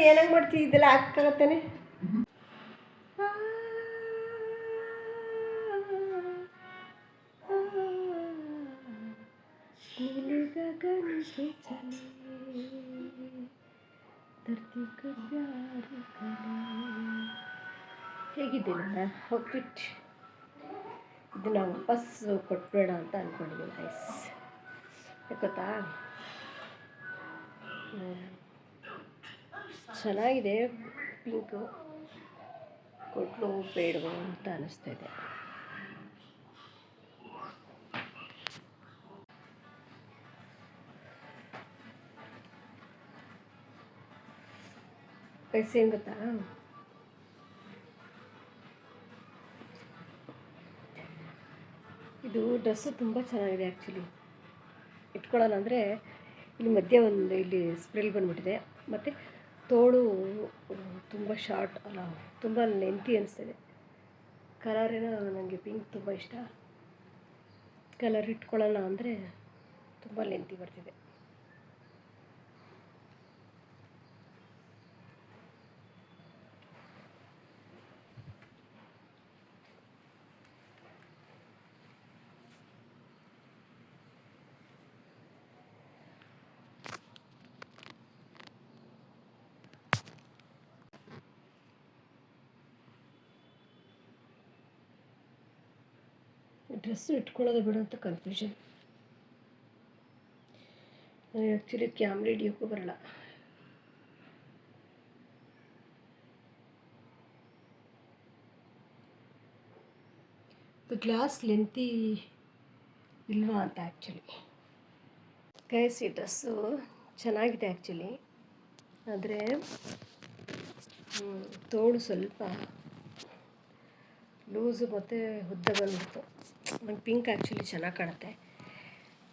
ಏನಾಗಿ ಮಾಡ್ತೀವಿ ಇದೆಲ್ಲ ಹಾಕಕ್ಕಾಗತ್ತೇನೆ. ಹೇಗಿದ್ದೀನಿ ಹೋಗ್ಬಿಟ್ಟು ಇದನ್ನ ವಾಪಸ್ ಕೊಟ್ಬೇಡ ಅಂತ ಅಂದ್ಕೊಂಡಿದ್ದೀನಿ ಗೈಸ್. ಗೊತ್ತಾ, ಚೆನ್ನಾಗಿದೆ ಪಿಂಕು, ಕೊಟ್ಟಲು ಬೇಡವೋ ಅಂತ ಅನ್ನಿಸ್ತಾ ಇದೆ. ಗೈಸ್ ಏನು ಗೊತ್ತಾ, ಇದು ಡ್ರೆಸ್ಸು ತುಂಬ ಚೆನ್ನಾಗಿದೆ ಆ್ಯಕ್ಚುಲಿ. ಇಟ್ಕೊಳ್ಳೋಣ ಅಂದರೆ ಇಲ್ಲಿ ಮಧ್ಯೆ ಒಂದು ಇಲ್ಲಿ ಸ್ಪ್ರಿಲ್ ಬಂದುಬಿಟ್ಟಿದೆ, ಮತ್ತು ತೋಳು ತುಂಬ ಶಾರ್ಟ್ ಅಲ್ಲ, ತುಂಬ ಲೆಂತಿ ಅನಿಸ್ತಿದೆ. ಕಲರ್ ಏನೋ ನನಗೆ ಪಿಂಕ್ ತುಂಬ ಇಷ್ಟ. ಕಲರ್ ಇಟ್ಕೊಳ್ಳೋಣ ಅಂದರೆ ತುಂಬ ಲೆಂತಿ ಬರ್ತಿದೆ. ಡ್ರೆಸ್ಸು ಇಟ್ಕೊಳ್ಳೋದು ಬಿಡು ಅಂತ ಕನ್ಫ್ಯೂಷನ್. ನನಗೆ ಆ್ಯಕ್ಚುಲಿ ಕ್ಯಾಮ್ರಾ ಹಿಡಿಯೋಕ್ಕೂ ಬರಲ್ಲ. ಗ್ಲಾಸ್ ಲೆಂತಿ ಇಲ್ವಾ ಅಂತ ಆ್ಯಕ್ಚುಲಿ. ಗೈಸ್ ಈ ಡ್ರೆಸ್ಸು ಚೆನ್ನಾಗಿದೆ ಆ್ಯಕ್ಚುಲಿ, ಆದರೆ ತೋಳು ಸ್ವಲ್ಪ ಲೂಸು ಮತ್ತು ಉದ್ದ ಬಂದ್ಬಿಡ್ತು. ನಂಗೆ ಪಿಂಕ್ ಆ್ಯಕ್ಚುಲಿ ಚೆನ್ನಾಗಿ ಕಾಣುತ್ತೆ.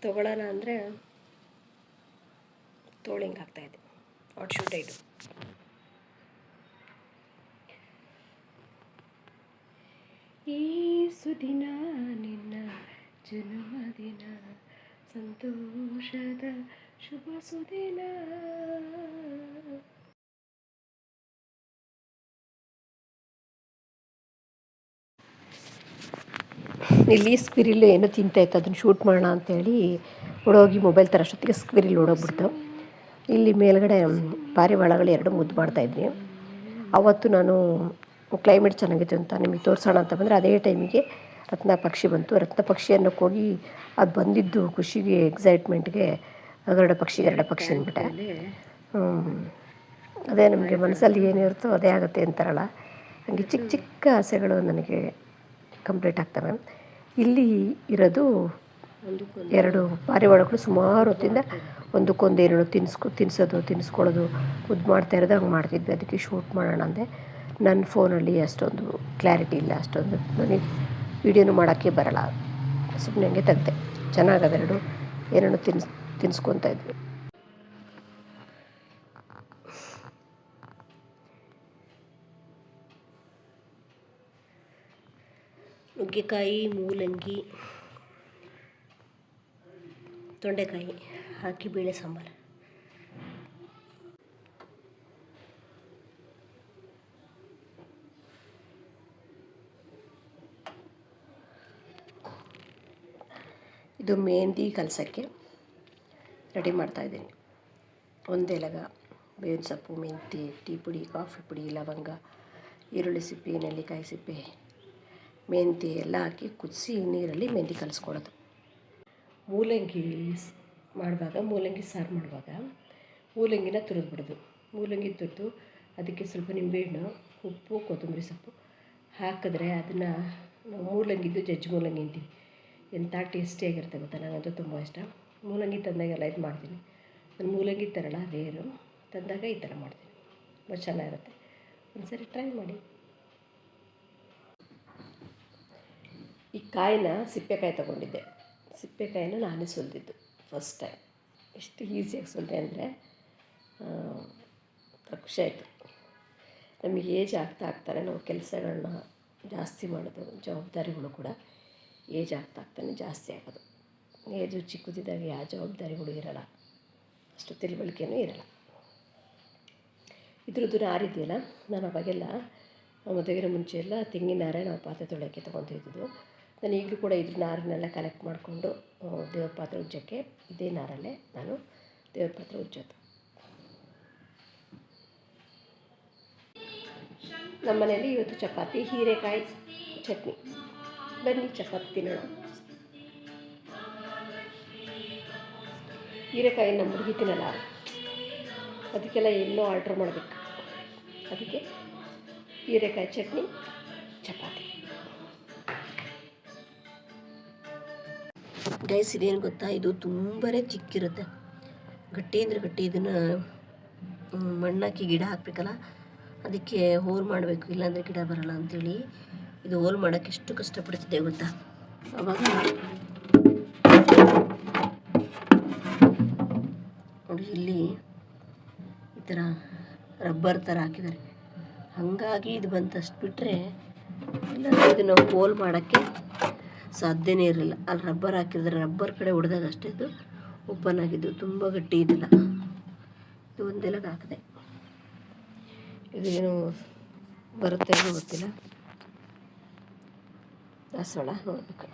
ತೊಗೊಳ್ಳೋಣ ಅಂದರೆ ತೋಳು ಹಿಂಗೆ ಆಗ್ತಾಯಿದೆ. What should I do? ಈ ಸುದಿನ ನಿನ್ನ ಜನ್ಮದಿನ, ಸಂತೋಷದ ಶುಭ ಸುದಿನ. ಇಲ್ಲಿ ಸ್ಕ್ವಿರಿಲ್ ಏನೋ ತಿಂತಾಯಿತ್ತು, ಅದನ್ನು ಶೂಟ್ ಮಾಡೋಣ ಅಂತೇಳಿ ಓಡೋಗಿ ಮೊಬೈಲ್ ತರೋಷ್ಟೊತ್ತಿಗೆ ಸ್ಕ್ವಿರಿಲ್ ಓಡೋಗ್ಬಿಡ್ತು. ಇಲ್ಲಿ ಮೇಲ್ಗಡೆ ಪಾರಿವಾಳಗಳು ಎರಡು ಮುದ್ದು ಮಾಡ್ತಾಯಿದ್ವಿ. ಅವತ್ತು ನಾನು ಕ್ಲೈಮೇಟ್ ಚೆನ್ನಾಗಿತ್ತು ಅಂತ ನಿಮಗೆ ತೋರಿಸೋಣ ಅಂತ ಬಂದರೆ ಅದೇ ಟೈಮಿಗೆ ರತ್ನ ಪಕ್ಷಿ ಬಂತು. ರತ್ನ ಪಕ್ಷಿ ಅನ್ನೋಕ್ಕೆ ಹೋಗಿ ಅದು ಬಂದಿದ್ದು ಖುಷಿಗೆ ಎಕ್ಸೈಟ್ಮೆಂಟ್ಗೆ ಗರುಡ ಪಕ್ಷಿ ಅಂದ್ಬಿಟ್ಟೆ. ಅದೇ ನಮಗೆ ಮನಸ್ಸಲ್ಲಿ ಏನಿರುತ್ತೋ ಅದೇ ಆಗುತ್ತೆ ಅಂತಾರಲ್ಲ, ಹಾಗೆ ಚಿಕ್ಕ ಚಿಕ್ಕ ಆಸೆಗಳು ನನಗೆ ಕಂಪ್ಲೀಟ್ ಆಗ್ತವೆ. ಇಲ್ಲಿ ಇರೋದು ಎರಡು ಪಾರಿವಾಳಗಳು ಸುಮಾರು ಹೊತ್ತಿಂದ ಒಂದಕ್ಕೊಂದು ಏನೋ ತಿನ್ನಿಸ್ಕೊಳ್ಳೋದು ಮುದ್ದು ಮಾಡ್ತಾ ಇರೋದು ಹಂಗೆ ಮಾಡ್ತಿದ್ವಿ. ಅದಕ್ಕೆ ಶೂಟ್ ಮಾಡೋಣ ಅಂದೆ. ನನ್ನ ಫೋನಲ್ಲಿ ಅಷ್ಟೊಂದು ಕ್ಲಾರಿಟಿ ಇಲ್ಲ, ಅಷ್ಟೊಂದು ನನಗೆ ವೀಡಿಯೋನು ಮಾಡೋಕ್ಕೆ ಬರೋಲ್ಲ. ಸುಮ್ಮನೆ ಹಂಗೆ ತೆಗ್ದೆ. ಚೆನ್ನಾಗವೆರಡು ಏನೇನೋ ತಿನ್ನಿಸ್ಕೊತಾ ಇದ್ವಿ. ನುಗ್ಗೆಕಾಯಿ, ಮೂಲಂಗಿ, ತೊಂಡೆಕಾಯಿ ಹಾಕಿ ಬೇಳೆ ಸಾಂಬಾರು. ಇದು ಮೆಹಂದಿ ಕಲಸೋಕ್ಕೆ ರೆಡಿ ಮಾಡ್ತಾಯಿದ್ದೀನಿ. ಒಂದೇ ಲಗ ಬೇವಿನ ಸೊಪ್ಪು, ಮೆಂತ್ಯ, ಟೀ ಪುಡಿ, ಕಾಫಿ ಪುಡಿ, ಲವಂಗ, ಈರುಳ್ಳಿ ಸಿಪ್ಪೆ, ನೆಲ್ಲಿಕಾಯಿ ಸಿಪ್ಪೆ, ಮೆಂತ್ಯ ಎಲ್ಲ ಹಾಕಿ ಕುದಿಸಿ ನೀರಲ್ಲಿ ಮೆಹಂದಿ ಕಲಿಸ್ಕೊಳ್ಳೋದು. ಮೂಲಂಗಿ ಸಾರು ಮಾಡುವಾಗ ಮೂಲಂಗಿನ ತುರಿದ್ಬಿಡೋದು. ಮೂಲಂಗಿ ತುರಿದು ಅದಕ್ಕೆ ಸ್ವಲ್ಪ ನಿಂಬೆಹಣ್ಣು, ಉಪ್ಪು, ಕೊತ್ತಂಬರಿ ಸೊಪ್ಪು ಹಾಕಿದ್ರೆ ಅದನ್ನು ನಾವು ಮೂಲಂಗಿದ್ದು ಜಜ್ಜಿ ಮೂಲಂಗಿ ಅಂತೀವಿ. ಎಂಥ ಟೇಸ್ಟಿಯಾಗಿರುತ್ತೆ ಗೊತ್ತಾ. ನನಗಂತೂ ತುಂಬ ಇಷ್ಟ. ಮೂಲಂಗಿ ತಂದಾಗೆಲ್ಲ ಇದು ಮಾಡ್ತೀನಿ. ನಾನು ಮೂಲಂಗಿ ತರಲ್ಲ, ರೇರು. ತಂದಾಗ ಈ ಥರ ಮಾಡ್ತೀನಿ, ತುಂಬ ಚೆನ್ನಾಗಿರುತ್ತೆ. ಒಂದ್ಸರಿ ಟ್ರೈ ಮಾಡಿ. ಈ ಕಾಯಿನ ಸಿಪ್ಪೆಕಾಯಿ ತೊಗೊಂಡಿದ್ದೆ. ಸಿಪ್ಪೆಕಾಯಿನ ನಾನೇ ಸುಲಿದಿದ್ದು ಫಸ್ಟ್ ಟೈಮ್. ಎಷ್ಟು ಈಸಿಯಾಗಿ ಸುಲಿದೆ ಅಂದರೆ ಖುಷಿ ಆಯಿತು. ನಮಗೆ ಏಜ್ ಆಗ್ತಾನೆ ನಾವು ಕೆಲಸಗಳನ್ನ ಜಾಸ್ತಿ ಮಾಡೋದು, ಜವಾಬ್ದಾರಿಗಳು ಕೂಡ ಏಜ್ ಆಗ್ತಾನೆ ಜಾಸ್ತಿ ಆಗೋದು. ಏಜು ಚಿಕ್ಕದಿದ್ದಾಗ ಯಾವ ಜವಾಬ್ದಾರಿಗಳು ಇರೋಲ್ಲ, ಅಷ್ಟು ತಿಳುವಳಿಕೆಯೂ ಇರೋಲ್ಲ. ಇದ್ರದ್ದು ನಾರಿದೆಯಲ್ಲ, ನಾನು ಅವಾಗೆಲ್ಲ ಮದುವೆಗೆ ಮುಂಚೆ ಎಲ್ಲ ತೆಂಗಿನ ನಾರೇ ನಾವು ಪಾತ್ರೆ ತೊಳೆಯೋಕ್ಕೆ ತೊಗೊತಿದ್ದು. ನಾನು ಈಗಲೂ ಕೂಡ ಇದ್ರ ನಾರನ್ನೆಲ್ಲ ಕಲೆಕ್ಟ್ ಮಾಡಿಕೊಂಡು ದೇವ್ರ ಪಾತ್ರೆ ಉಜ್ಜೋಕ್ಕೆ ಇದೇ ನಾರಲ್ಲೇ ನಾನು ದೇವ್ರ ಪಾತ್ರೆ ಉಜ್ಜೋದು. ನಮ್ಮ ಮನೇಲಿ ಇವತ್ತು ಚಪಾತಿ, ಹೀರೆಕಾಯಿ ಚಟ್ನಿ. ಬನ್ನಿ ಚಪಾತಿ ತಿನ್ನೋಣ. ಹೀರೆಕಾಯಿ ನಮ್ಮ ಹುಡುಗಿ ತಿನ್ನಲ್ಲ, ಅದಕ್ಕೆಲ್ಲ ಎಲ್ಲೋ ಆರ್ಡ್ರ್ ಮಾಡಬೇಕು. ಅದಕ್ಕೆ ಹೀರೆಕಾಯಿ ಚಟ್ನಿ, ಚಪಾತಿ. ಗೈಸ್, ಇದೇನು ಗೊತ್ತಾ, ಇದು ತುಂಬಾ ಚಿಕ್ಕಿರುತ್ತೆ, ಗಟ್ಟಿ ಅಂದರೆ ಗಟ್ಟಿ. ಇದನ್ನು ಮಣ್ಣಾಕಿ ಗಿಡ ಹಾಕಬೇಕಲ್ಲ, ಅದಕ್ಕೆ ಹೋಲ್ ಮಾಡಬೇಕು, ಇಲ್ಲಾಂದರೆ ಗಿಡ ಬರಲ್ಲ ಅಂಥೇಳಿ ಇದು ಹೋಲ್ ಮಾಡೋಕ್ಕೆ ಎಷ್ಟು ಕಷ್ಟಪಡ್ತಿದ್ದೆ ಗೊತ್ತಾ. ಅವಾಗ ನೋಡಿ, ಇಲ್ಲಿ ಈ ಥರ ರಬ್ಬರ್ ಥರ ಹಾಕಿದ್ದಾರೆ, ಹಾಗಾಗಿ ಇದು ಬಂತಷ್ಟು ಬಿಟ್ಟರೆ ಇಲ್ಲಾಂದರೆ ಇದನ್ನು ಹೋಲ್ ಮಾಡೋಕ್ಕೆ ಸಾಧ್ಯನೇ ಇರಲಿಲ್ಲ. ಅಲ್ಲಿ ರಬ್ಬರ್ ಹಾಕಿದ್ರೆ ರಬ್ಬರ್ ಕಡೆ ಹೊಡೆದಾಗ ಅಷ್ಟೇ ಇದು ಓಪನ್ ಆಗಿದ್ದು, ತುಂಬ ಗಟ್ಟಿ ಇದಿಲ್ಲ. ಇದು ಒಂದೆಲಗ ಹಾಕಿದೆ, ಇದು ಏನು ಬರುತ್ತೆ ಅನ್ನೋ ಗೊತ್ತಿಲ್ಲ. ದಾಸವಾಳ ನೋಡ್ಬೇಕು.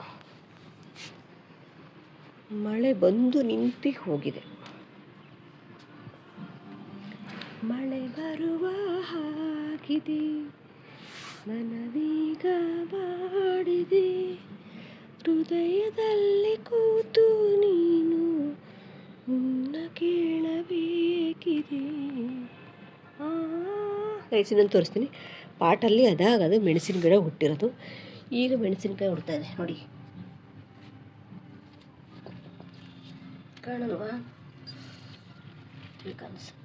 ಮಳೆ ಬಂದು ನಿಂತು ಹೋಗಿದೆ, ಮಳೆ ಬರುವ ಹಾಗಿದೆ, ಮನವೀಗ ಮಾಡಿದೆ, ಹೃದಯದಲ್ಲಿ ಕೂತು ನೀನು ಮುನ್ನ ಕೇಳಬೇಕಿದೆ. ಇನ್ನೊಂದು ತೋರಿಸ್ತೀನಿ. ಪಾಟಲ್ಲಿ ಅದಾಗದು ಮೆಣಸಿನ ಗಿಡ ಹುಟ್ಟಿರೋದು. ಈಗ ಮೆಣಸಿನ್ಕಾಯಿ ಹುಡ್ತಾ ಇದೆ ನೋಡಿ, ಕಾಣಲ್ವಾ? ಈಗ ಅನಿಸುತ್ತೆ.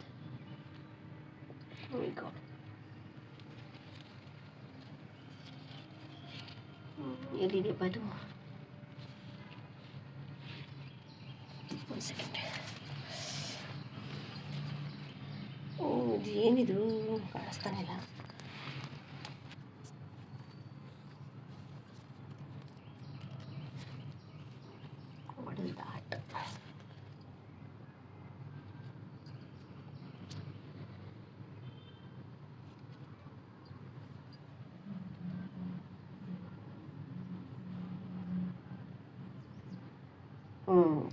ಎಲ್ಲಿದೆಯಪ್ಪ ಅದು? ಒಂದು ಸೆಕೆಂಡ್. ಇದು ಏನಿದು ಕಾಣಿಸ್ತಾನೆ ಇಲ್ಲ. ದಾಟ್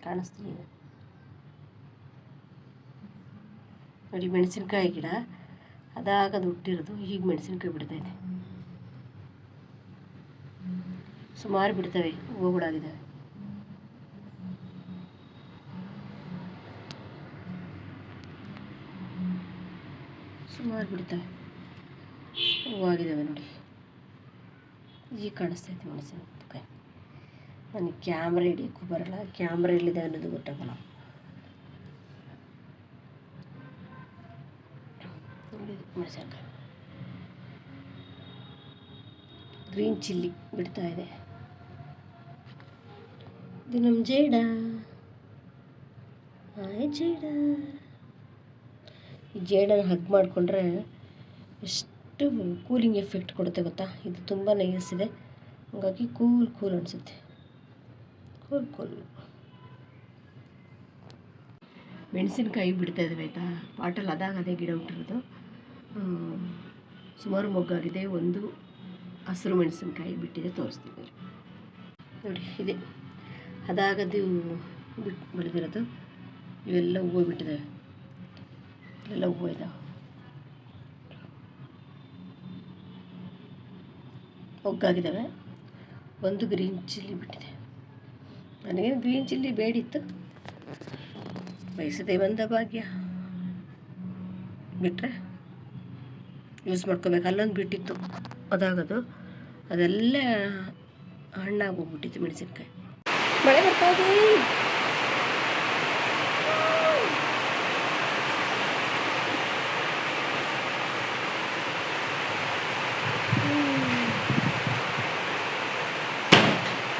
ಕಾಣಿಸ್ತೀನಿ ನೋಡಿ. ಮೆಣಸಿನ್ಕಾಯಿ ಗಿಡ ಅದಾಗದು ಹುಟ್ಟಿರೋದು, ಈಗ ಮೆಣಸಿನ್ಕಾಯಿ ಬಿಡ್ತಾಯಿದೆ. ಸುಮಾರು ಬಿಡ್ತವೆ, ಹೂವುಗಳಾಗಿದ್ದಾವೆ. ಸುಮಾರು ಬಿಡ್ತವೆ, ಹೂವಾಗಿದ್ದಾವೆ ನೋಡಿ. ಈಗ ಕಾಣಿಸ್ತೈತೆ ಮೆಣಸಿನ್ಕಾಯಿ. ನನಗೆ ಕ್ಯಾಮ್ರಾ ಹಿಡಿಯೋಕ್ಕೂ ಬರಲ್ಲ, ಕ್ಯಾಮ್ರಾ ಎಲ್ಲಿದೆ ಅನ್ನೋದು ಗೊತ್ತಾಗಲ್ಲ. ಮೆಣಸಿನ್ಕಾಯಿ ಗ್ರೀನ್ ಚಿಲ್ಲಿ ಬಿಡ್ತಾ ಇದೆ. ಇದು ನಮ್ಮ ಜೇಡ. ಹಾಯ್ ಜೇಡ. ಈ ಜೇಡನ ಹಗ್ ಮಾಡಿಕೊಂಡ್ರೆ ಎಷ್ಟು ಕೂಲಿಂಗ್ ಎಫೆಕ್ಟ್ ಕೊಡುತ್ತೆ ಗೊತ್ತಾ. ಇದು ತುಂಬ ನೈಸ್ ಇದೆ, ಹಾಗಾಗಿ ಕೂಲ್ ಅನಿಸುತ್ತೆ. ಕೂಲ್. ಮೆಣಸಿನ್ಕಾಯಿ ಬಿಡ್ತಾ ಇದ್ದಾವೆ ಆಯಿತಾ. ಪಾಟಲ್ಲಿ ಅದೇ ಗಿಡ ಹುಟ್ಟಿರೋದು. ಸುಮಾರು ಮೊಗ್ಗಾಗಿದೆ. ಒಂದು ಹಸಿರು ಮೆಣಸಿನ್ಕಾಯಿ ಬಿಟ್ಟಿದೆ, ತೋರಿಸ್ತಿದ್ದಾರೆ ನೋಡಿ. ಇದೆ ಅದಾಗದು ಬೆಳೆದಿರೋದು. ಇವೆಲ್ಲ ಹೂವು ಬಿಟ್ಟಿದ್ದಾವೆ, ಇವೆಲ್ಲ ಹೂವು ಇದ್ದಾವೆ. ಮೊಗ್ಗಾಗಿದ್ದಾವೆ. ಒಂದು ಗ್ರೀನ್ ಚಿಲ್ಲಿ ಬಿಟ್ಟಿದೆ. ನನಗೇನು ಗ್ರೀನ್ ಚಿಲ್ಲಿ ಬೇಡಿತ್ತು, ಬಯಸದೆ ಬಂದ ಭಾಗ್ಯ. ಬಿಟ್ಟರೆ ಯೂಸ್ ಮಾಡ್ಕೋಬೇಕು. ಅಲ್ಲೊಂದು ಬಿಟ್ಟಿತ್ತು ಅದಾಗದು, ಅದೆಲ್ಲ ಹಣ್ಣಾಗಿ ಹೋಗ್ಬಿಟ್ಟಿತ್ತು ಮೆಣಸಿನ್ಕಾಯಿ. ಮಳೆ ಬರ್ತಾ ಇದೆ.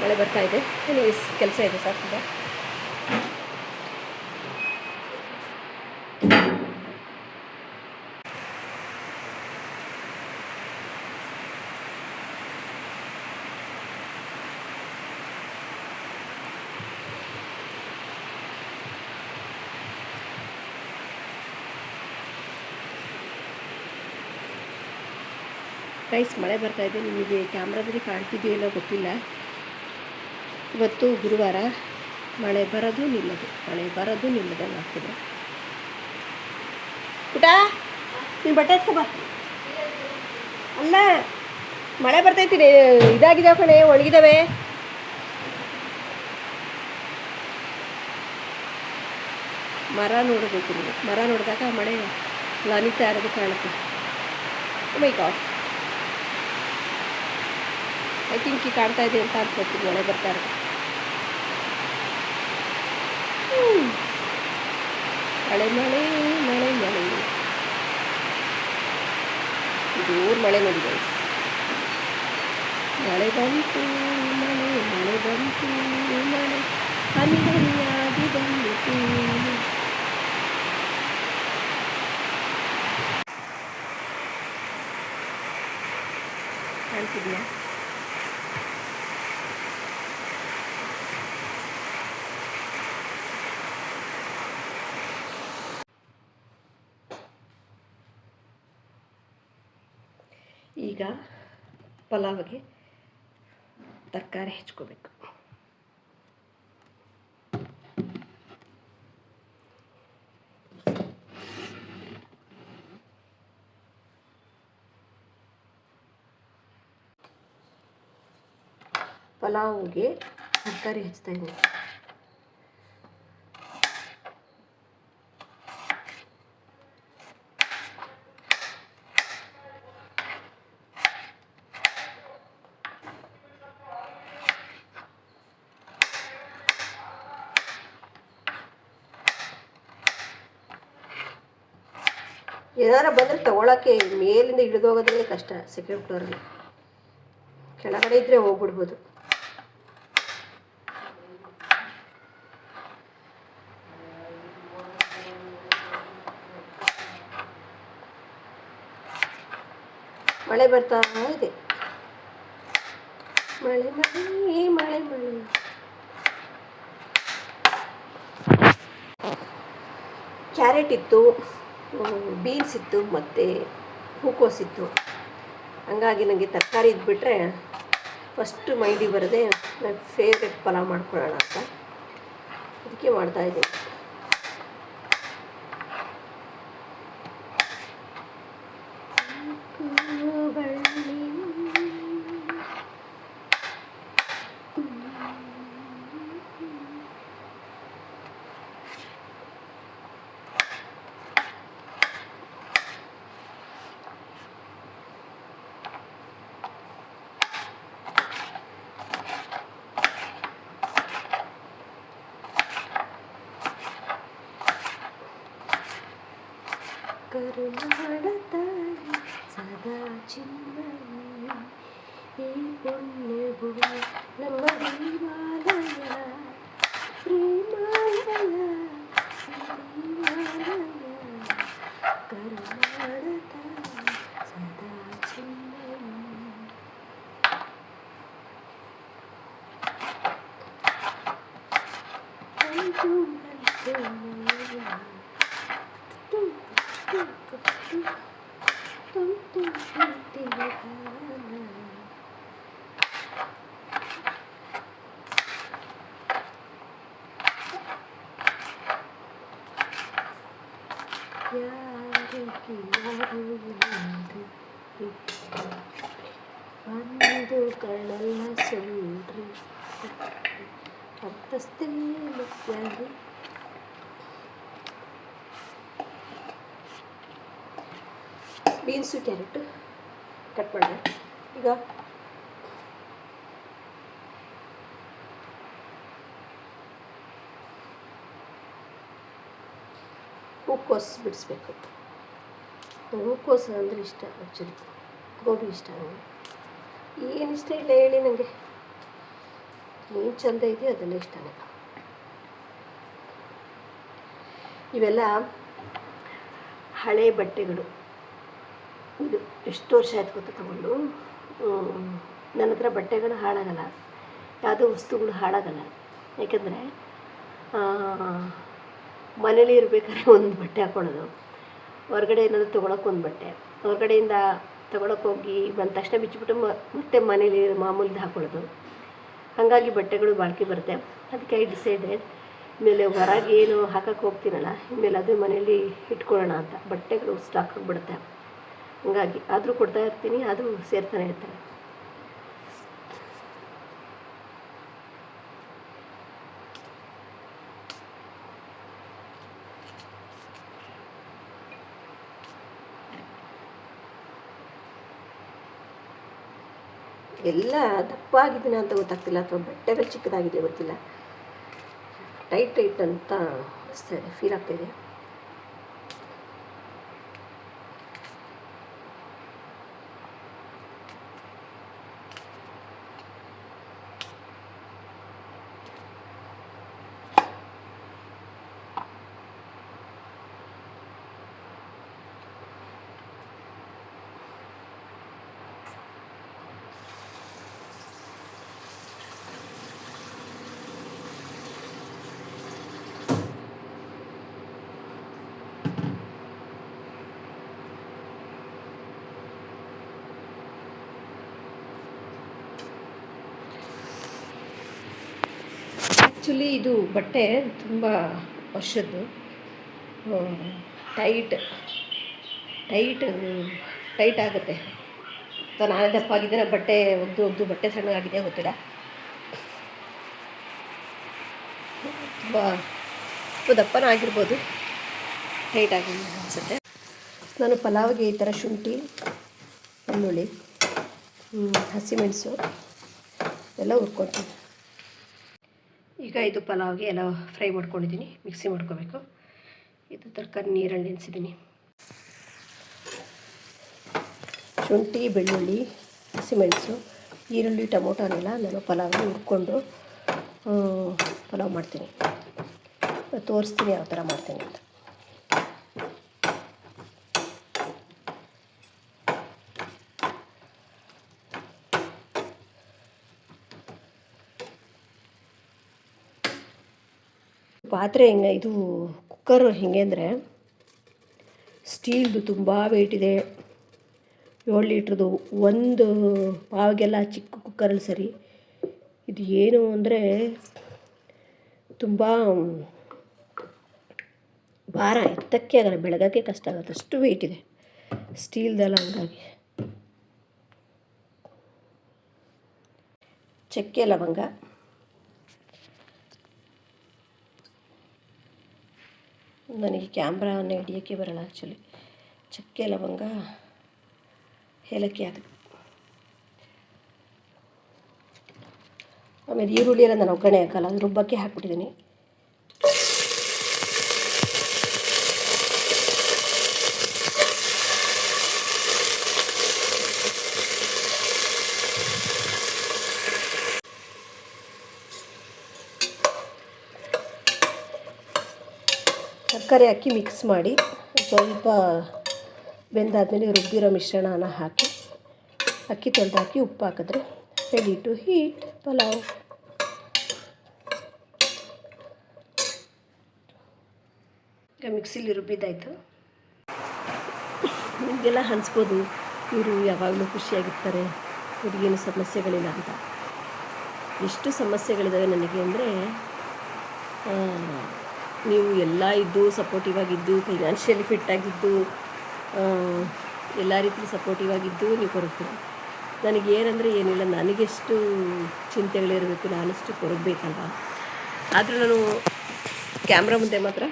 ಮಳೆ ಬರ್ತಾ ಇದೆ. ಕೆಲಸ ಇದೆ ಸಾಕು. ಗೈಸ್ ಮಳೆ ಬರ್ತಾಯಿದೆ, ನಿಮಗೆ ಕ್ಯಾಮ್ರಾದಲ್ಲಿ ಕಾಣ್ತಿದೆಯೋ ಇಲ್ಲೋ ಗೊತ್ತಿಲ್ಲ. ಇವತ್ತು ಗುರುವಾರ, ಮಳೆ ಬರೋದು ನಿಲ್ಲದಂಗೆ ಆಗ್ತದೆ. ಊಟ ನೀನು ಬಟ್ಟೆ ಎತ್ಕೊ ಬಾ. ಅಲ್ಲ ಮಳೆ ಬರ್ತೈತಿ, ಇದಾಗಿದ್ದಾವೆ ಕಣೆ, ಒಣಗಿದಾವೆ. ಮರ ನೋಡಬೇಕು ನೀವು, ಮರ ನೋಡಿದಾಗ ಮಳೆ ಲನಿತಾ ಇರೋದು ಕಾಣುತ್ತೆ. ಮೈ ಗಾಡ್, ಐ ಥಿಂಕ್ ಈ ಕಾಣ್ತಾ ಇದೆ ಅಂತ ಅನ್ಕೋತೀನಿ, ಮಳೆ ಬರ್ತಾ ಇರೋದು. ಮಳೆ ಮಳೆ ಮಳೆ ಮಳೆ ಜೋರು ಮಳೆ ನೋಡಿ ಗೈಸ್. ಮಳೆ ಬಂತು ಮಳೆ ಬಂತು, ಮಳೆ ಹನಿ ಹನಿಯಾಗಿ ಬಂದಿತು. ಕಾಣ್ತಿದ್ಯಾ? ಈಗ ಪಲಾವ್ಗೆ ತರಕಾರಿ ಹೆಚ್ಕೋಬೇಕು. ಪಲಾವ್ಗೆ ತರಕಾರಿ ಹೆಚ್ಚ್ತಾ ಇದ್ದೀನಿ. ಏನಾರ ಬಂದರೆ ತೊಗೊಳಕ್ಕೆ ಮೇಲಿಂದ ಹಿಡಿದೋಗೋದ್ರೇ ಕಷ್ಟ. ಸೆಕೆಂಡ್ ಫ್ಲೋರಲ್ಲಿ ಕೆಳಗಡೆ ಇದ್ದರೆ ಹೋಗ್ಬಿಡ್ಬೋದು. ಮಳೆ ಬರ್ತಾ ಇದೆ, ಮಳೆ ಮಳೆ ಮಳೆ ಮಳೆ. ಕ್ಯಾರೆಟ್ ಇತ್ತು, ಬೀನ್ಸ್ ಇತ್ತು, ಮತ್ತು ಹೂಕೋಸ್ ಇತ್ತು. ಹಂಗಾಗಿ ನನಗೆ ತರಕಾರಿ ಇದ್ಬಿಟ್ರೆ ಫಸ್ಟ್ ಮೈಂಡಿಗೆ ಬರೋದೇ ನನ್ನ ಫೇವ್ರೆಟ್ ಪಲಾವ್ ಮಾಡ್ಕೊಳ್ಳೋಣ ಅಂತ, ಅದಕ್ಕೆ ಮಾಡ್ತಾಯಿದ್ದೀನಿ. ಕರುನಾಡತಾಯಿ ಸದಾ ಚಿನ್ಮಯಿ, ಈ ಪುಣ್ಯ ಭೂಮಿ ನಮ್ಮ ದೇವಾಲಯ, ಪ್ರೇಮಾಲಯ ಕರುನಾಡತಾಯಿ ಸದಾ ಚಿನ್ಮಯಿ. ಒಂದು ಕಣ್ಣಲ್ಲ ಸೊಲ್ರಿ ಅರ್ಥಸ್ಥೆ ಯಾರು. ಬೀನ್ಸು ಕ್ಯಾರೆಟು ಕಟ್ ಮಾಡಿದೆ. ಈಗ ಹೂಕೋಸು ಬಿಡಿಸ್ಬೇಕು. ಹೂಕೋಸು ಅಂದರೆ ಇಷ್ಟ, ಆ್ಯಕ್ಚುಲಿ ಗೋಬಿ ಇಷ್ಟ ನನಗೆ. ಏನು ಇಷ್ಟ ಇಲ್ಲ ಹೇಳಿ ನನಗೆ, ಏನು ಚೆಂದ ಇದೆಯೋ ಅದೆಲ್ಲ ಇಷ್ಟನೇ. ಇವೆಲ್ಲ ಹಳೆ ಬಟ್ಟೆಗಳು. ಇದು ಎಷ್ಟು ವರ್ಷ ಆಯ್ತು ಗೊತ್ತಾ ತಗೊಂಡು. ನನ್ನ ಹತ್ರ ಬಟ್ಟೆಗಳು ಹಾಳಾಗಲ್ಲ, ಯಾವುದೋ ವಸ್ತುಗಳು ಹಾಳಾಗಲ್ಲ. ಯಾಕೆಂದರೆ ಮನೇಲಿ ಇರಬೇಕಾದ್ರೆ ಒಂದು ಬಟ್ಟೆ ಹಾಕ್ಕೊಳ್ಳೋದು, ಹೊರಗಡೆ ಏನಾದರೂ ತೊಗೊಳಕ್ಕೆ ಒಂದು ಬಟ್ಟೆ, ಹೊರಗಡೆಯಿಂದ ತೊಗೊಳಕ್ಕೆ ಹೋಗಿ ಬಂದ ತಕ್ಷಣ ಬಿಚ್ಚಿಬಿಟ್ಟು ಮತ್ತೆ ಮನೇಲಿ ಮಾಮೂಲಿದು ಹಾಕೊಳ್ಳೋದು. ಹಾಗಾಗಿ ಬಟ್ಟೆಗಳು ಬಾಳಿಕೆ ಬರುತ್ತೆ. ಅದಕ್ಕೆ ಐ ಡಿಸೈಡೆಡ್ ಮೇಲೆ ಹೊರಗೆ ಏನು ಹಾಕಕ್ಕೆ ಹೋಗ್ತೀನಲ್ಲ, ಇನ್ಮೇಲೆ ಅದೇ ಮನೇಲಿ ಇಟ್ಕೊಳ್ಳೋಣ ಅಂತ. ಬಟ್ಟೆಗಳು ಸ್ಟಾಕ್ ಆಗಿಬಿಡುತ್ತೆ. ಹಾಗಾಗಿ ಆದರೂ ಕೊಡ್ತಾ ಇರ್ತೀನಿ, ಅದು ಸೇರ್ತಾನೆ ಇರ್ತಾರೆ. ಎಲ್ಲ ದಪ್ಪ ಆಗಿದ್ದೀನಿ ಅಂತ ಗೊತ್ತಾಗ್ತಿಲ್ಲ, ಅಥವಾ ಬಟ್ಟೆಗಳು ಚಿಕ್ಕದಾಗಿದೆ ಗೊತ್ತಿಲ್ಲ. ಟೈಟ್ ಅಂತ ಅನಿಸ್ತಾ ಇದೆ, ಫೀಲ್ ಆಗ್ತಾಯಿದೆ. ಆ್ಯಕ್ಚುಲಿ ಇದು ಬಟ್ಟೆ ತುಂಬ ವರ್ಷದ್ದು. ಟೈಟ್ ಆಗುತ್ತೆ. ಅಥವಾ ನಾನೇ ದಪ್ಪ ಆಗಿದ್ದೇನೆ, ಬಟ್ಟೆ ಒಗ್ದು ಬಟ್ಟೆ ಸಣ್ಣಗಾಗಿದೆ ಗೊತ್ತಿಲ್ಲ. ತುಂಬ ದಪ್ಪನ ಆಗಿರ್ಬೋದು, ಟೈಟ್ ಆಗಿ ಅನಿಸುತ್ತೆ. ನಾನು ಪಲಾವ್ಗೆ ಈ ಥರ ಶುಂಠಿ, ಬೆಳ್ಳುಳ್ಳಿ, ಹಸಿಮೆಣಸು ಎಲ್ಲ ಹುರ್ಕೊತೀನಿ. ಈಗ ಇದು ಪಲಾವ್ಗೆ ಎಲ್ಲ ಫ್ರೈ ಮಾಡ್ಕೊಂಡಿದ್ದೀನಿ, ಮಿಕ್ಸಿ ಮಾಡ್ಕೋಬೇಕು. ಇದು ತರಕಾರಿ ನೀರಲ್ಲಿ ನೆನೆಸಿದ್ದೀನಿ. ಶುಂಠಿ, ಬೆಳ್ಳುಳ್ಳಿ, ಹಸಿಮೆಣಸು, ಈರುಳ್ಳಿ, ಟೊಮೊಟೊನೆಲ್ಲ ನಾನು ಪಲಾವ್ಗೆ ಹುರ್ಕೊಂಡು ಪಲಾವ್ ಮಾಡ್ತೀನಿ. ತೋರಿಸ್ತೀನಿ ಯಾವ ಥರ ಮಾಡ್ತೀನಿ ಅಂತ. ಪಾತ್ರೆ ಹೆಂಗೆ, ಇದು ಕುಕ್ಕರು ಹೆಂಗೆ ಅಂದರೆ ಸ್ಟೀಲ್ದು ತುಂಬ ವೆಯ್ಟ್ ಇದೆ. 7 ಲೀಟ್ರದ್ದು ಒಂದು ಪಾವ್ಗೆಲ್ಲ ಚಿಕ್ಕ ಕುಕ್ಕರಲ್ಲಿ ಸರಿ. ಇದು ಏನು ಅಂದರೆ ತುಂಬ ಭಾರ, ಎತ್ತಕ್ಕೆ ಆಗಲ್ಲ, ಬೆಳಗಕ್ಕೆ ಕಷ್ಟ ಆಗುತ್ತೆ, ಅಷ್ಟು ವೆಯ್ಟ್ ಇದೆ ಸ್ಟೀಲ್ದೆಲ್ಲ. ಹಂಗಾಗಿ ಚಕ್ಕೆ ಲವಂಗ, ನನಗೆ ಕ್ಯಾಮ್ರಾನ ಹಿಡಿಯೋಕ್ಕೆ ಬರೋಲ್ಲ ಆ್ಯಕ್ಚುಲಿ. ಚಕ್ಕೆ ಲವಂಗ, ಏಲಕ್ಕಿ ಹಾಕಿ, ಆಮೇಲೆ ಈರುಳ್ಳಿ ಎಲ್ಲ ನಾನು ಒಗ್ಗರಣೆ ಹಾಕಲ್ಲ, ಅದು ರುಬ್ಬಕ್ಕೆ ಹಾಕ್ಬಿಟ್ಟಿದ್ದೀನಿ. ತರಕಾರಿ ಹಾಕಿ ಮಿಕ್ಸ್ ಮಾಡಿ ಸ್ವಲ್ಪ ಬೆಂದಾದಮೇಲೆ ರುಬ್ಬಿರೋ ಮಿಶ್ರಣನ ಹಾಕಿ ಅಕ್ಕಿ ತೊಳೆದು ಹಾಕಿ ಉಪ್ಪು ಹಾಕಿದ್ರೆ ರೆಡಿ ಟು ಹೀಟ್ ಪಲಾವ್. ಈಗ ಮಿಕ್ಸಿಲಿ ರುಬ್ಬಿದ್ದಾಯಿತು. ನಿಮಗೆಲ್ಲ ಅನಿಸ್ಬೋದು ಇವರು ಯಾವಾಗಲೂ ಖುಷಿಯಾಗಿರ್ತಾರೆ, ಇವ್ರಿಗೇನು ಸಮಸ್ಯೆಗಳಿಲ್ಲ ಅಂತ. ಎಷ್ಟು ಸಮಸ್ಯೆಗಳಿದ್ದಾವೆ ನನಗೆ ಅಂದರೆ, ನೀವು ಎಲ್ಲ ಇದ್ದು ಸಪೋರ್ಟಿವ್ ಆಗಿದ್ದು, ಫೈನಾನ್ಷಿಯಲಿ ಫಿಟ್ಟಾಗಿದ್ದು, ಎಲ್ಲ ರೀತಿ ಸಪೋರ್ಟಿವ್ ಆಗಿದ್ದು ನೀವು ಕೊರಗ್ತೀರ. ನನಗೇನೆಂದರೆ ಏನಿಲ್ಲ, ನನಗೆಷ್ಟು ಚಿಂತೆಗಳಿರಬೇಕು, ನಾನಷ್ಟು ಕೊರಗಬೇಕಲ್ವ. ಆದರೂ ನಾನು ಕ್ಯಾಮ್ರಾ ಮುಂದೆ ಮಾತ್ರ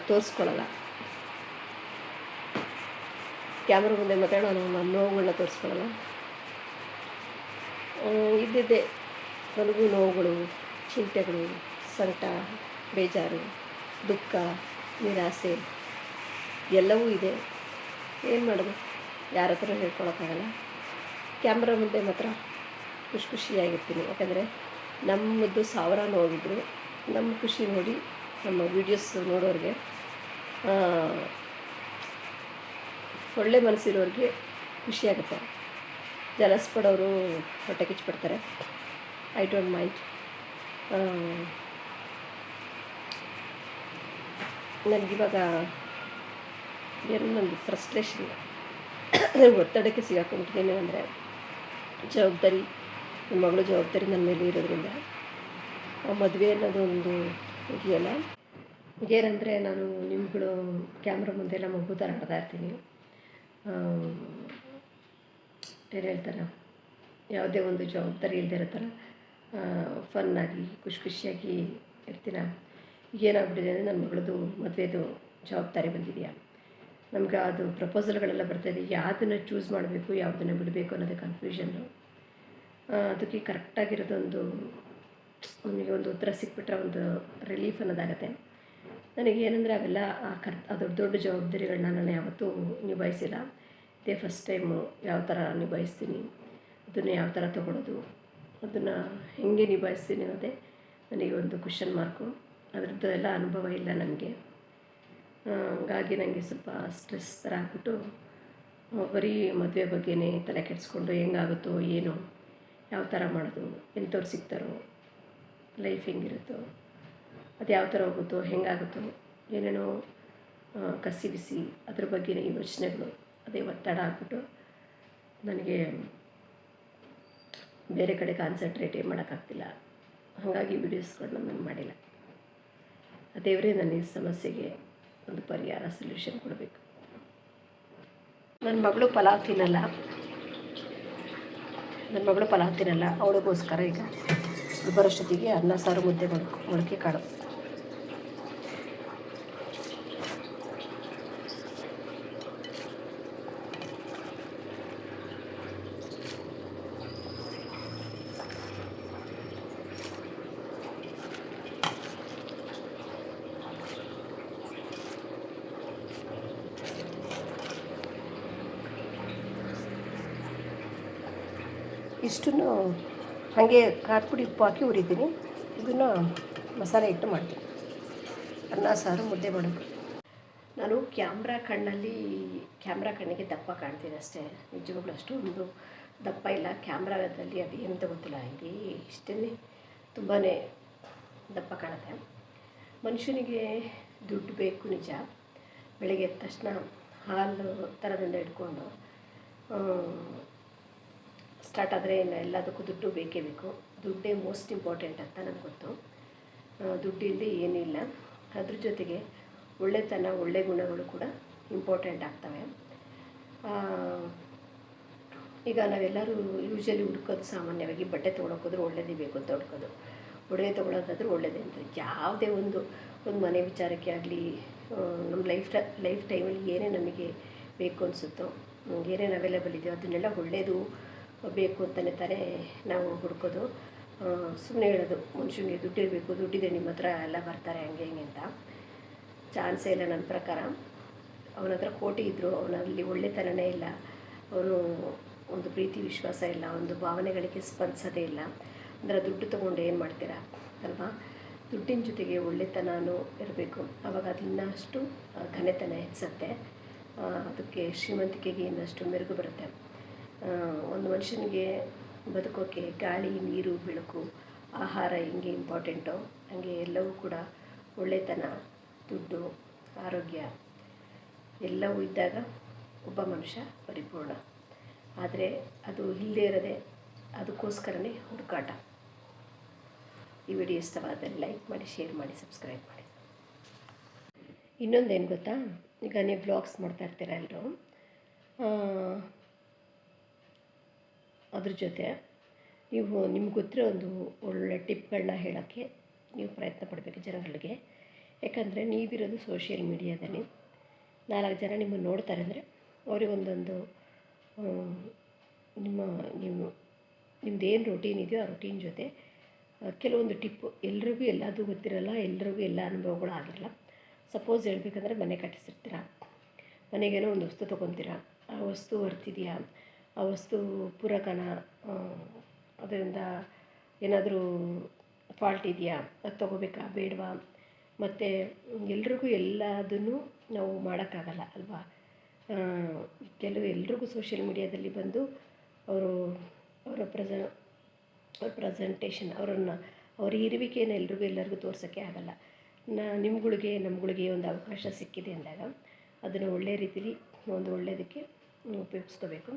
ತೋರಿಸ್ಕೊಳ್ಳಲ್ಲ. ಕ್ಯಾಮ್ರಾ ಮುಂದೆ ಮಾತ್ರ ನಾನು ನೋವುಗಳನ್ನ ತೋರಿಸ್ಕೊಳ್ಳಲ್ಲ. ಇದ್ದಿದ್ದೆ ನನಗೂ ನೋವುಗಳು, ಚಿಂತೆಗಳು, ಸಂಕಟ, ಬೇಜಾರು, ದುಃಖ, ನಿರಾಸೆ ಎಲ್ಲವೂ ಇದೆ. ಏನು ಮಾಡೋದು, ಯಾರ ಹತ್ರ ಹೇಳ್ಕೊಳಕ್ಕಾಗಲ್ಲ. ಕ್ಯಾಮ್ರಾ ಮುಂದೆ ಮಾತ್ರ ಖುಷಿಯಾಗಿರ್ತೀನಿ. ಯಾಕಂದರೆ ನಮ್ಮದು 1000 ನೋವಿದ್ರು ನಮ್ಮ ಖುಷಿ ನೋಡಿ ನಮ್ಮ ವೀಡಿಯೋಸ್ ನೋಡೋರಿಗೆ, ಒಳ್ಳೆ ಮನಸ್ಸಿರೋರಿಗೆ ಖುಷಿಯಾಗುತ್ತೆ. ಜಲಸ್ ಪಡೋರು ಹೊಟ್ಟೆ ಕಿಚ್ಚಿಬಿಡ್ತಾರೆ. I don't mind. ನನಗಿವಾಗ ಏನು, ನನಗೆ ಫ್ರಸ್ಟ್ರೇಷನ್ ಅದೇ ಒತ್ತಡಕ್ಕೆ ಸಿಗಾಕೊಂಡ್ಬಿಟ್ಟಿದ್ದೀನಿ. ಅಂದರೆ ಜವಾಬ್ದಾರಿ, ನನ್ನ ಮಗಳು ಜವಾಬ್ದಾರಿ ನನ್ನ ಮೇಲೆ ಇರೋದ್ರಿಂದ ಆ ಮದುವೆ ಅನ್ನೋದು ಒಂದು ಇದೆಯಲ್ಲ, ಏನಂದರೆ ನಾನು ನಿಮ್ಗಳು ಕ್ಯಾಮ್ರಾ ಮುಂದೆಲ್ಲ ಮಗು ಥರ ಆಡ್ತಾ ಇರ್ತೀನಿ. ಏನು ಹೇಳ್ತಾರೆ, ಯಾವುದೇ ಒಂದು ಜವಾಬ್ದಾರಿ ಇಲ್ಲದೆ ಇರೋ ಥರ ಫನ್ನಾಗಿ ಖುಷಿಯಾಗಿ ಇರ್ತೀನ. ಏನಾಗ್ಬಿಟ್ಟಿದೆ ಅಂದರೆ ನನ್ನ ಮಗಳದು ಮದುವೆದು ಜವಾಬ್ದಾರಿ ಬಂದಿದೆಯಾ, ನಮ್ಗೆ ಅದು ಪ್ರಪೋಸಲ್ಗಳೆಲ್ಲ ಬರ್ತಾಯಿದೆ, ಯಾವುದನ್ನು ಚೂಸ್ ಮಾಡಬೇಕು ಯಾವುದನ್ನು ಬಿಡಬೇಕು ಅನ್ನೋದೇ ಕನ್ಫ್ಯೂಷನ್ನು. ಅದಕ್ಕೆ ಕರೆಕ್ಟಾಗಿರೋದೊಂದು ನಮಗೆ ಒಂದು ಉತ್ತರ ಸಿಕ್ಬಿಟ್ರೆ ಒಂದು ರಿಲೀಫ್ ಅನ್ನೋದಾಗತ್ತೆ. ನನಗೇನೆಂದರೆ ಅವೆಲ್ಲ ಆ ದೊಡ್ಡ ದೊಡ್ಡ ಜವಾಬ್ದಾರಿಗಳನ್ನ ನಾನು ಯಾವತ್ತೂ ನಿಭಾಯಿಸಿಲ್ಲ. ಇದೇ ಫಸ್ಟ್ ಟೈಮು ಯಾವ ಥರ ನಿಭಾಯಿಸ್ತೀನಿ, ಅದನ್ನು ಯಾವ ಥರ ತೊಗೊಳೋದು, ಅದನ್ನು ಹೇಗೆ ನಿಭಾಯಿಸ್ತೀನಿ ಅನ್ನೋದೇ ನನಗೆ ಒಂದು ಕ್ವೆಶ್ಚನ್ ಮಾರ್ಕು. ಅದರದ್ದು ಎಲ್ಲ ಅನುಭವ ಇಲ್ಲ ನನಗೆ. ಹಾಗಾಗಿ ನನಗೆ ಸ್ವಲ್ಪ ಸ್ಟ್ರೆಸ್ ಥರ ಆಗ್ಬಿಟ್ಟು ಬರೀ ಮದುವೆ ಬಗ್ಗೆನೇ ತಲೆ ಕೆಡಿಸ್ಕೊಂಡು ಹೆಂಗಾಗುತ್ತೋ ಏನೋ, ಯಾವ ಥರ ಮಾಡೋದು, ಎಂಥವ್ರು ಸಿಗ್ತಾರೋ, ಲೈಫ್ ಹೆಂಗಿರುತ್ತೋ, ಅದು ಯಾವ ಥರ ಹೋಗುತ್ತೋ, ಹೆಂಗಾಗುತ್ತೋ, ಏನೇನೋ ಕಸಿ ಬಿಸಿ ಅದ್ರ ಬಗ್ಗೆನೇ ಯೋಚನೆಗಳು, ಅದೇ ಒತ್ತಡ ಆಗ್ಬಿಟ್ಟು ನನಗೆ ಬೇರೆ ಕಡೆ ಕಾನ್ಸಂಟ್ರೇಟೇ ಮಾಡೋಕ್ಕಾಗ್ತಿಲ್ಲ. ಹಾಗಾಗಿ ವೀಡಿಯೋಸ್ಗಳನ್ನ ನಾನು ಮಾಡಿಲ್ಲ. ದೇವರೇ ನನ್ನ ಈ ಸಮಸ್ಯೆಗೆ ಒಂದು ಪರಿಹಾರ, ಸೊಲ್ಯೂಷನ್ ಕೊಡಬೇಕು. ನನ್ನ ಮಗಳು ಪಲಾವ್ ತಿನ್ನಲ್ಲ, ಅವಳಿಗೋಸ್ಕರ ಈಗ ಬರೋಷ್ಟೊತ್ತಿಗೆ ಅನ್ನ ಸಾರು ಮುದ್ದೆ ಮೊಳಕೆ ಕಾಳು. ಇಷ್ಟನ್ನು ಹಾಗೆ ಖಾರದ ಪುಡಿ ಉಪ್ಪು ಹಾಕಿ ಹುರಿತೀನಿ. ಇದನ್ನು ಮಸಾಲೆ ಇಟ್ಟು ಮಾಡ್ತೀನಿ. ಅನ್ನ ಸಾರು ಮುದ್ದೆ ಮಾಡೋದು. ನಾನು ಕ್ಯಾಮ್ರಾ ಕಣ್ಣಿಗೆ ದಪ್ಪ ಕಾಣ್ತೀನಿ ಅಷ್ಟೇ. ನಿಜವಾಗ್ಲೂ ಅಷ್ಟೊಂದು ದಪ್ಪ ಇಲ್ಲ. ಕ್ಯಾಮ್ರಾದಲ್ಲಿ ಅದು ಎಂತ ಗೊತ್ತಿಲ್ಲ, ಇದೆ ಇಷ್ಟೇ ತುಂಬಾ ದಪ್ಪ ಕಾಣುತ್ತೆ. ಮನುಷ್ಯನಿಗೆ ದುಡ್ಡು ಬೇಕು ನಿಜ. ಬೆಳಗ್ಗೆ ಎದ್ದ ತಕ್ಷಣ ಹಾಲು ಥರದಿಂದ ಇಟ್ಕೊಂಡು ಸ್ಟಾರ್ಟ್ ಆದರೆ ಎಲ್ಲದಕ್ಕೂ ದುಡ್ಡು ಬೇಕೇ ಬೇಕು. ದುಡ್ಡೇ ಮೋಸ್ಟ್ ಇಂಪಾರ್ಟೆಂಟ್ ಅಂತ ನನಗೆ ಗೊತ್ತು. ದುಡ್ಡಿಲ್ಲದೆ ಏನಿಲ್ಲ. ಅದ್ರ ಜೊತೆಗೆ ಒಳ್ಳೆತನ, ಒಳ್ಳೆ ಗುಣಗಳು ಕೂಡ ಇಂಪಾರ್ಟೆಂಟ್ ಆಗ್ತವೆ. ಈಗ ನಾವೆಲ್ಲರೂ ಯೂಶ್ವಲಿ ಹುಡ್ಕೋದು ಸಾಮಾನ್ಯವಾಗಿ ಬಟ್ಟೆ ತೊಗೊಳಕ್ಕೋದ್ರೆ ಒಳ್ಳೇದೇ ಬೇಕು ಅಂತ ಹುಡ್ಕೋದು. ಒಡವೆ ತೊಗೊಳೋದಾದ್ರೂ ಒಳ್ಳೇದೇ ಅಂತ. ಯಾವುದೇ ಒಂದು ಮನೆ ವಿಚಾರಕ್ಕೆ ಆಗಲಿ, ನಮ್ಮ ಲೈಫ್ ಟೈಮಲ್ಲಿ ಏನೇ ನಮಗೆ ಬೇಕು ಅನಿಸುತ್ತೋ, ಏನೇನು ಅವೈಲೇಬಲ್ ಇದೆಯೋ ಅದನ್ನೆಲ್ಲ ಒಳ್ಳೆಯದು ಬೇಕು ಅಂತಲೇ ತಾನೇ ನಾವು ಹುಡ್ಕೋದು. ಸುಮ್ಮನೆ ಹೇಳೋದು ಮನುಷ್ಯನಿಗೆ ದುಡ್ಡಿರಬೇಕು, ದುಡ್ಡಿದೆ ನಿಮ್ಮ ಹತ್ರ ಎಲ್ಲ ಬರ್ತಾರೆ ಹಂಗೆ ಹಿಂಗೆ ಅಂತ. ಚಾನ್ಸೇ ಇಲ್ಲ ನನ್ನ ಪ್ರಕಾರ. ಅವನ ಹತ್ರ ಕೋಟಿ ಇದ್ದರೂ ಅವನಲ್ಲಿ ಒಳ್ಳೆತನನೇ ಇಲ್ಲ. ಅವನು ಒಂದು ಪ್ರೀತಿ ವಿಶ್ವಾಸ ಇಲ್ಲ, ಒಂದು ಭಾವನೆಗಳಿಗೆ ಸ್ಪಂದಿಸೋದೇ ಇಲ್ಲ. ಅಂದರೆ ದುಡ್ಡು ತೊಗೊಂಡು ಏನು ಮಾಡ್ತೀರಾ ಅಲ್ವಾ? ದುಡ್ಡಿನ ಜೊತೆಗೆ ಒಳ್ಳೆತನೂ ಇರಬೇಕು. ಆವಾಗ ಅದು ಇನ್ನಷ್ಟು ಘನತನ ಹೆಚ್ಚುತ್ತೆ. ಅದಕ್ಕೆ ಶ್ರೀಮಂತಿಕೆಗೆ ಇನ್ನಷ್ಟು ಮೆರುಗು ಬರುತ್ತೆ. ಒಂದು ಮನುಷ್ಯನಿಗೆ ಬದುಕೋಕ್ಕೆ ಗಾಳಿ, ನೀರು, ಬೆಳಕು, ಆಹಾರ ಹೆಂಗೆ ಇಂಪಾರ್ಟೆಂಟೋ ಹಾಗೆ ಎಲ್ಲವೂ ಕೂಡ ಒಳ್ಳೆತನ, ದುಡ್ಡು, ಆರೋಗ್ಯ ಎಲ್ಲವೂ ಇದ್ದಾಗ ಒಬ್ಬ ಮನುಷ್ಯ ಪರಿಪೂರ್ಣ. ಆದರೆ ಅದು ಇಲ್ಲದೇ ಇರೋದೇ, ಅದಕ್ಕೋಸ್ಕರನೇ ಹುಡುಕಾಟ. ಈ ವಿಡಿಯೋ ಇಷ್ಟವಾದಲ್ಲಿ ಲೈಕ್ ಮಾಡಿ, ಶೇರ್ ಮಾಡಿ, ಸಬ್ಸ್ಕ್ರೈಬ್ ಮಾಡಿ. ಇನ್ನೊಂದೇನು ಗೊತ್ತಾ, ಈಗ ನೀವು ವ್ಲಾಗ್ಸ್ ಮಾಡ್ತಾ ಇರ್ತೀರ ಎಲ್ಲರೂ, ಅದ್ರ ಜೊತೆ ನೀವು ನಿಮ್ಗೆ ಗೊತ್ತಿರೋ ಒಂದು ಒಳ್ಳೆ ಟಿಪ್ಗಳನ್ನ ಹೇಳೋಕ್ಕೆ ನೀವು ಪ್ರಯತ್ನ ಪಡಬೇಕು ಜನಗಳಿಗೆ. ಯಾಕಂದರೆ ನೀವಿರೋದು ಸೋಷಿಯಲ್ ಮೀಡಿಯಾದಲ್ಲಿ 4 ಜನ ನಿಮ್ಮನ್ನು ನೋಡ್ತಾರೆ ಅಂದರೆ ಅವರಿಗೊಂದೊಂದು ನಿಮ್ಮದೇನು ರೂಟೀನ್ ಇದೆಯೋ ಆ ರೂಟೀನ್ ಜೊತೆ ಕೆಲವೊಂದು ಟಿಪ್ಪು. ಎಲ್ರಿಗೂ ಎಲ್ಲದೂ ಗೊತ್ತಿರಲ್ಲ, ಎಲ್ರಿಗೂ ಎಲ್ಲ ಅನುಭವಗಳು ಆಗಿರಲ್ಲ. ಸಪೋಸ್ ಹೇಳ್ಬೇಕಂದ್ರೆ ಮನೆ ಕಟ್ಟಿಸಿರ್ತೀರ, ಮನೆಗೇನೋ ಒಂದು ವಸ್ತು ತೊಗೊತೀರ, ಆ ವಸ್ತು ವರ್ತಿದೆಯಾ, ಆ ವಸ್ತು ಪೂರಕನ, ಅದರಿಂದ ಏನಾದರೂ ಫಾಲ್ಟ್ ಇದೆಯಾ, ಅದು ತೊಗೋಬೇಕಾ ಬೇಡವಾ. ಮತ್ತು ಎಲ್ರಿಗೂ ಎಲ್ಲದನ್ನು ನಾವು ಮಾಡೋಕ್ಕಾಗಲ್ಲ ಅಲ್ವಾ. ಎಲ್ರಿಗೂ ಸೋಷಿಯಲ್ ಮೀಡಿಯಾದಲ್ಲಿ ಬಂದು ಅವರ ಪ್ರೆಸೆಂಟೇಷನ್, ಅವರ ಇರುವಿಕೆಯನ್ನು ಎಲ್ಲರಿಗೂ ತೋರ್ಸೋಕ್ಕೆ ಆಗಲ್ಲ. ನಮ್ಗಳಿಗೆ ಒಂದು ಅವಕಾಶ ಸಿಕ್ಕಿದೆ ಅಂದಾಗ ಅದನ್ನು ಒಳ್ಳೆಯ ರೀತಿಲಿ ಒಂದು ಒಳ್ಳೆಯದಕ್ಕೆ ಉಪಯೋಗಿಸ್ಕೋಬೇಕು.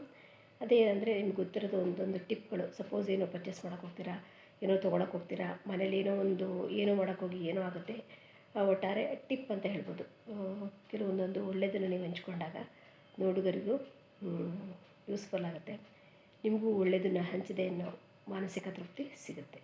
ಅದೇ ಅಂದರೆ ನಿಮ್ಗೆ ಗೊತ್ತಿರೋದು ಒಂದೊಂದು ಟಿಪ್ಗಳು. ಸಪೋಸ್ ಏನೋ ಪರ್ಚೇಸ್ ಮಾಡೋಕ್ಕೆ ಹೋಗ್ತೀರಾ, ಏನೋ ತೊಗೊಳಕ್ಕೆ ಹೋಗ್ತೀರಾ, ಮನೇಲಿ ಏನೋ ಮಾಡೋಕ್ಕೋಗಿ ಏನೋ ಆಗುತ್ತೆ, ಒಟ್ಟಾರೆ ಟಿಪ್ ಅಂತ ಹೇಳ್ಬೋದು. ಕೆಲವೊಂದೊಂದು ಒಳ್ಳೆಯದನ್ನು ನೀವು ಹಂಚ್ಕೊಂಡಾಗ ನೋಡುಗರಿಗೂ ಯೂಸ್ಫುಲ್ ಆಗುತ್ತೆ, ನಿಮಗೂ ಒಳ್ಳೆಯದನ್ನು ಹಂಚಿದೆ ಅನ್ನೋ ಮಾನಸಿಕ ತೃಪ್ತಿ ಸಿಗುತ್ತೆ.